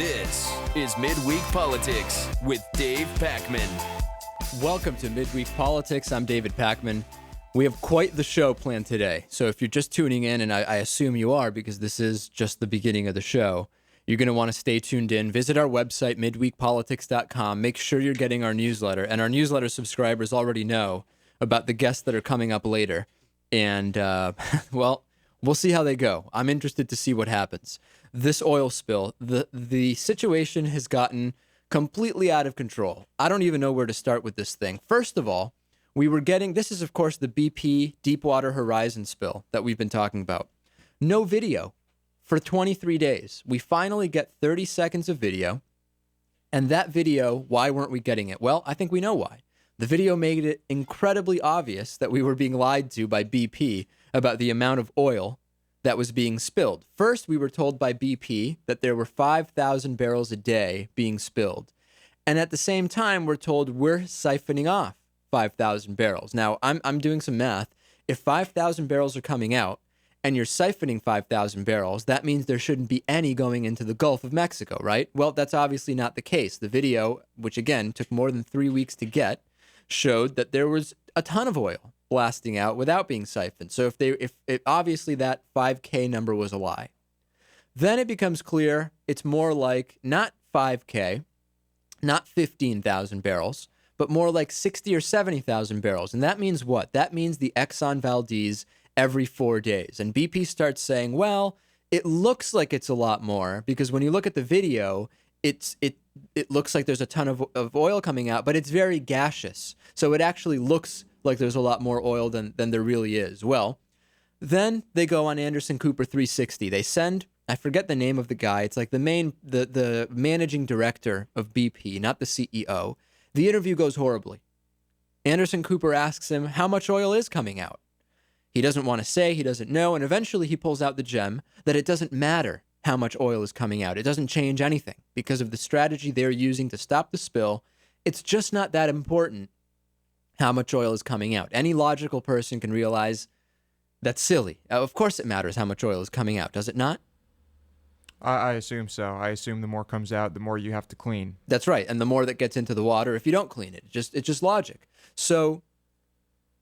This is Midweek Politics with Dave Pakman. Welcome to Midweek Politics. I'm David Pakman. We have quite the show planned today. So if you're just tuning in, and I assume you are because this is just the beginning of the show, you're going to want to stay tuned in. Visit our website, midweekpolitics.com. Make sure you're getting our newsletter. And our newsletter subscribers already know about the guests that are coming up later. And, well, we'll see how they go. I'm interested to see what happens. This oil spill, the situation has gotten completely out of control. I don't even know where to start with this thing. First of all, this is, of course, the BP Deepwater Horizon spill that we've been talking about. No video for 23 days. We finally get 30 seconds of video. And that video, why weren't we getting it? Well, I think we know why. The video made it incredibly obvious that we were being lied to by BP about the amount of oil that was being spilled. First, we were told by BP that there were 5,000 barrels a day being spilled. And at the same time, we're told we're siphoning off 5,000 barrels. Now, I'm doing some math. If 5,000 barrels are coming out and you're siphoning 5,000 barrels, that means there shouldn't be any going into the Gulf of Mexico, right? Well, that's obviously not the case. The video, which again took more than 3 weeks to get, showed that there was a ton of oil blasting out without being siphoned. So if obviously that 5K number was a lie. Then it becomes clear it's more like not 5K, not 15,000 barrels, but more like 60 or 70,000 barrels. And that means what? That means the Exxon Valdez every 4 days. And BP starts saying, well, it looks like it's a lot more because when you look at the video, it looks like there's a ton of oil coming out, but it's very gaseous. So it actually looks like there's a lot more oil than there really is. Well, then they go on Anderson Cooper 360. They send, I forget the name of the guy. It's like the managing director of BP, not the CEO. The interview goes horribly. Anderson Cooper asks him how much oil is coming out. He doesn't want to say, he doesn't know, and eventually he pulls out the gem that it doesn't matter how much oil is coming out. It doesn't change anything because of the strategy they're using to stop the spill. It's just not that important how much oil is coming out. Any logical person can realize that's silly. Of course it matters how much oil is coming out, does it not? I assume so. I assume the more comes out, the more you have to clean. That's right. And the more that gets into the water if you don't clean it. It's just logic. So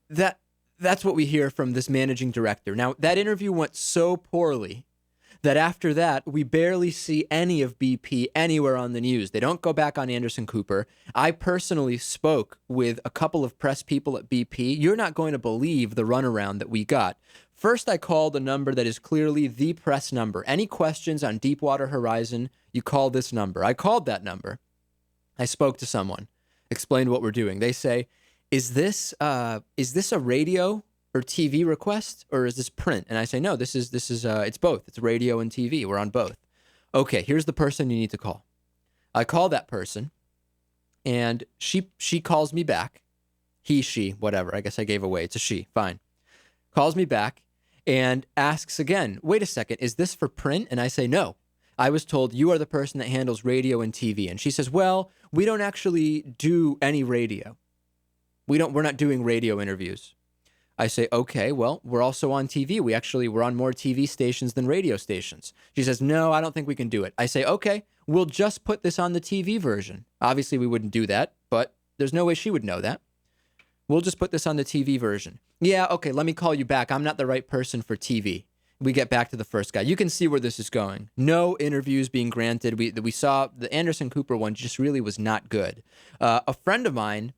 that's what we hear from this managing director. Now, that interview went so poorly that after that, we barely see any of BP anywhere on the news. They don't go back on Anderson Cooper. I personally spoke with a couple of press people at BP. You're not going to believe the runaround that we got. First, I called a number that is clearly the press number. Any questions on Deepwater Horizon, you call this number. I called that number. I spoke to someone, explained what we're doing. They say, is this a radio or TV request, or is this print? And I say, no, this is it's both. It's radio and TV. We're on both. Okay, here's the person you need to call. I call that person, and she calls me back. He, she, whatever. I guess I gave away. It's a she. Fine. Calls me back and asks again, wait a second, is this for print? And I say, no. I was told you are the person that handles radio and TV. And she says, well, we don't actually do any radio. We're not doing radio interviews. I say, okay, well, we're also on TV. We're on more TV stations than radio stations. She says, no, I don't think we can do it. I say, okay, we'll just put this on the TV version. Obviously, we wouldn't do that, but there's no way she would know that. We'll just put this on the TV version. Yeah, okay, let me call you back. I'm not the right person for TV. We get back to the first guy. You can see where this is going. No interviews being granted. We saw the Anderson Cooper one just really was not good. A friend of mine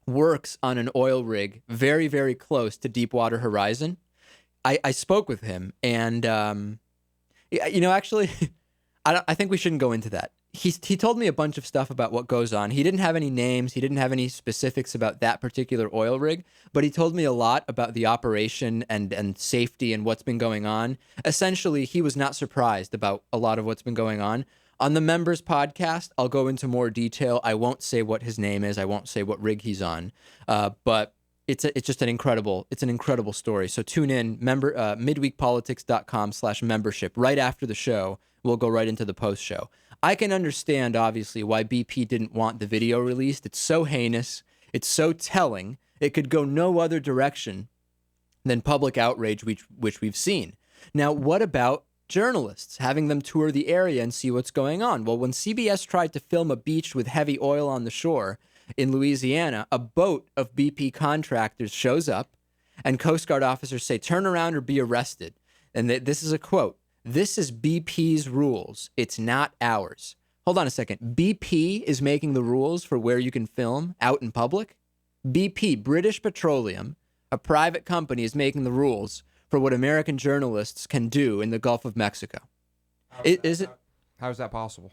works on an oil rig very, very close to Deepwater Horizon. I spoke with him, and actually, I think we shouldn't go into that. He told me a bunch of stuff about what goes on. He didn't have any names. He didn't have any specifics about that particular oil rig, but he told me a lot about the operation and safety and what's been going on. Essentially, he was not surprised about a lot of what's been going on. On the members podcast, I'll go into more detail. I won't say what his name is. I won't say what rig he's on. But it's just an incredible story. So tune in, midweekpolitics.com/membership. Right after the show, we'll go right into the post show. I can understand, obviously, why BP didn't want the video released. It's so heinous. It's so telling. It could go no other direction than public outrage, which we've seen. Now, what about journalists, having them tour the area and see what's going on. Well, when CBS tried to film a beach with heavy oil on the shore in Louisiana, a boat of BP contractors shows up, and Coast Guard officers say, "Turn around or be arrested." And this is a quote. "This is BP's rules. It's not ours." Hold on a second. BP is making the rules for where you can film out in public? BP, British Petroleum, a private company, is making the rules for what American journalists can do in the Gulf of Mexico. How is that possible?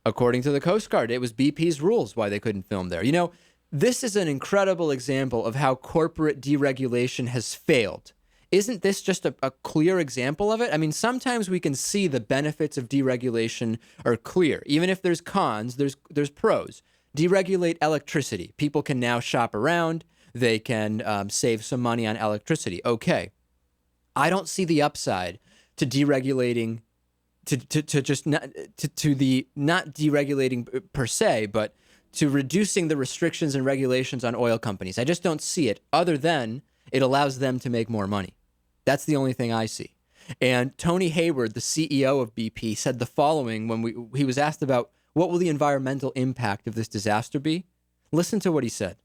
According to the Coast Guard, it was BP's rules why they couldn't film there. You know, this is an incredible example of how corporate deregulation has failed. Isn't this just a clear example of it? I mean, sometimes we can see the benefits of deregulation are clear. Even if there's cons, there's pros. Deregulate electricity. People can now shop around. They can save some money on electricity. Okay. I don't see the upside to deregulating, to the not deregulating per se, but to reducing the restrictions and regulations on oil companies. I just don't see it, other than it allows them to make more money. That's the only thing I see. And Tony Hayward, the CEO of BP, said the following when he was asked about what will the environmental impact of this disaster be. Listen to what he said.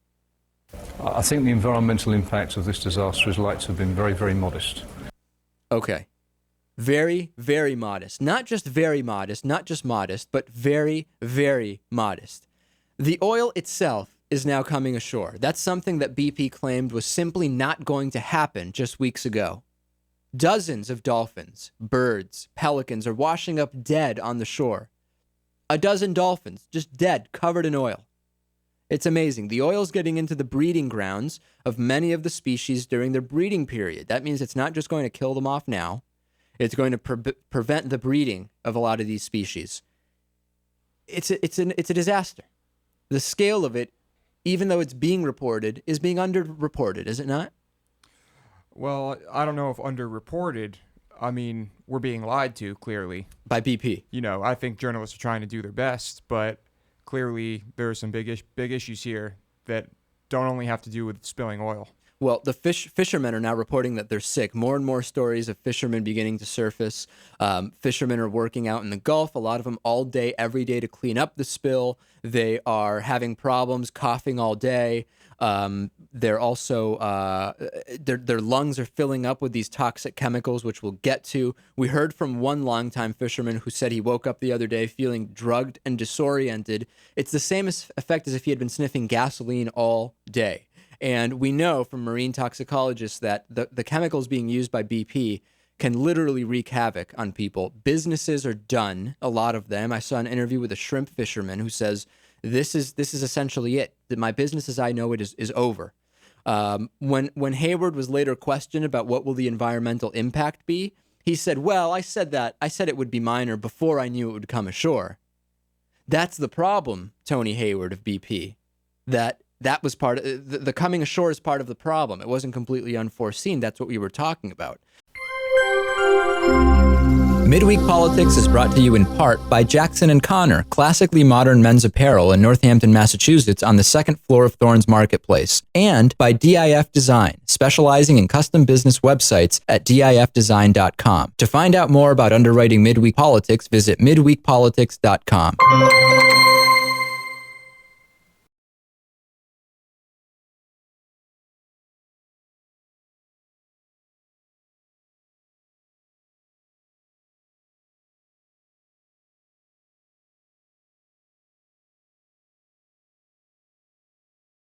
I think the environmental impact of this disaster is likely to have been very, very modest. Okay. Very, very modest. Not just very modest, not just modest, but very, very modest. The oil itself is now coming ashore. That's something that BP claimed was simply not going to happen just weeks ago. Dozens of dolphins, birds, pelicans are washing up dead on the shore. A dozen dolphins, just dead, covered in oil. It's amazing. The oil's getting into the breeding grounds of many of the species during their breeding period. That means it's not just going to kill them off now. It's going to prevent the breeding of a lot of these species. It's a disaster. The scale of it, even though it's being reported, is being underreported, is it not? Well, I don't know if underreported. I mean, we're being lied to, clearly. By BP. You know, I think journalists are trying to do their best, but clearly there are some big issues here that don't only have to do with spilling oil. Well, the fishermen are now reporting that they're sick. More and more stories of fishermen beginning to surface. Fishermen are working out in the Gulf, a lot of them all day, every day to clean up the spill. They are having problems, coughing all day. They're also, their lungs are filling up with these toxic chemicals, which we'll get to. We heard from one longtime fisherman who said he woke up the other day feeling drugged and disoriented. It's the same effect as if he had been sniffing gasoline all day. And we know from marine toxicologists that the chemicals being used by BP can literally wreak havoc on people. Businesses are done, a lot of them. I saw an interview with a shrimp fisherman who says, this is essentially it. That my business as I know it is over. When Hayward was later questioned about what will the environmental impact be, he said, well, I said it would be minor before I knew it would come ashore. That's the problem, Tony Hayward of BP, that was part of the coming ashore is part of the problem. It wasn't completely unforeseen. That's what we were talking about. Midweek Politics is brought to you in part by Jackson & Connor, classically modern men's apparel in Northampton, Massachusetts on the second floor of Thorne's Marketplace, and by DIF Design, specializing in custom business websites at difdesign.com. To find out more about underwriting Midweek Politics, visit midweekpolitics.com.